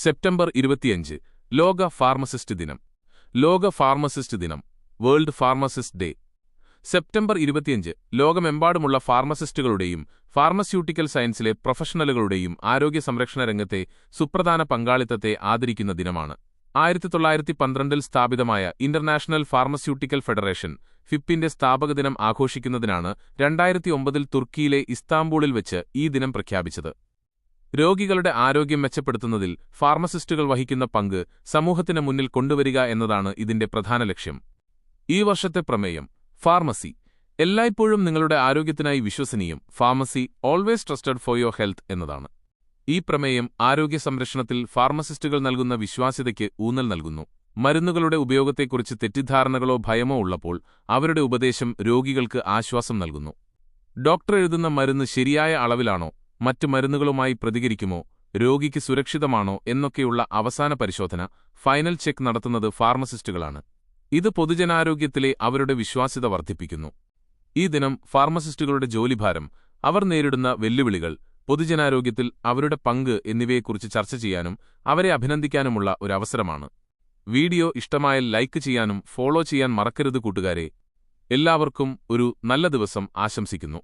September 25 ലോക pharmacist ദിനം. ലോക ഫാർമസിസ്റ്റ് ദിനം, വേൾഡ് ഫാർമസിസ്റ്റ് ഡേ. സെപ്റ്റംബർ 25 ലോകമെമ്പാടുമുള്ള ഫാർമസിസ്റ്റുകളുടെയും ഫാർമസ്യൂട്ടിക്കൽ സയൻസിലെ പ്രൊഫഷണലുകളുടെയും ആരോഗ്യ സംരക്ഷണ രംഗത്തെ സുപ്രധാന പങ്കാളിത്തത്തെ ആദരിക്കുന്ന ദിനമാണ്. 1912 സ്ഥാപിതമായ ഇന്റർനാഷണൽ ഫാർമസ്യൂട്ടിക്കൽ ഫെഡറേഷൻ ഫിപ്പിന്റെ സ്ഥാപകദിനം ആഘോഷിക്കുന്നതിനാണ് 2009 തുർക്കിയിലെ ഇസ്താംബൂളിൽ വെച്ച് ഈ ദിനം പ്രഖ്യാപിച്ചത്. രോഗികളുടെ ആരോഗ്യം മെച്ചപ്പെടുത്തുന്നതിൽ ഫാർമസിസ്റ്റുകൾ വഹിക്കുന്ന പങ്ക് സമൂഹത്തിന് മുന്നിൽ കൊണ്ടുവരിക എന്നതാണ് ഇതിന്റെ പ്രധാന ലക്ഷ്യം. ഈ വർഷത്തെ പ്രമേയം ഫാർമസി എല്ലായ്പ്പോഴും നിങ്ങളുടെ ആരോഗ്യത്തിനായി വിശ്വസനീയം, pharmacy always trusted for your health എന്നതാണ്. ഈ പ്രമേയം ആരോഗ്യ സംരക്ഷണത്തിൽ ഫാർമസിസ്റ്റുകൾ നൽകുന്ന വിശ്വാസ്യതയ്ക്ക് ഊന്നൽ നൽകുന്നു. മരുന്നുകളുടെ ഉപയോഗത്തെക്കുറിച്ച് തെറ്റിദ്ധാരണകളോ ഭയമോ ഉള്ളപ്പോൾ അവരുടെ ഉപദേശം രോഗികൾക്ക് ആശ്വാസം നൽകുന്നു. ഡോക്ടർ എഴുതുന്ന മരുന്ന് ശരിയായ അളവിലാണോ, മറ്റ് മരുന്നുകളുമായി പ്രതികരിക്കുമോ, രോഗിക്ക് സുരക്ഷിതമാണോ എന്നൊക്കെയുള്ള അവസാന പരിശോധന, ഫൈനൽ ചെക്ക് നടത്തുന്നത് ഫാർമസിസ്റ്റുകളാണ്. ഇത് പൊതുജനാരോഗ്യത്തിലെ അവരുടെ വിശ്വാസ്യത വർദ്ധിപ്പിക്കുന്നു. ഈ ദിനം ഫാർമസിസ്റ്റുകളുടെ ജോലിഭാരം, അവർ നേരിടുന്ന വെല്ലുവിളികൾ, പൊതുജനാരോഗ്യത്തിൽ അവരുടെ പങ്ക് എന്നിവയെക്കുറിച്ച് ചർച്ച ചെയ്യാനും അവരെ അഭിനന്ദിക്കാനുമുള്ള ഒരു അവസരമാണ്. വീഡിയോ ഇഷ്ടമായാൽ ലൈക്ക് ചെയ്യാനും ഫോളോ ചെയ്യാൻ മറക്കരുത് കൂട്ടുകാരെ. എല്ലാവർക്കും ഒരു നല്ല ദിവസം ആശംസിക്കുന്നു.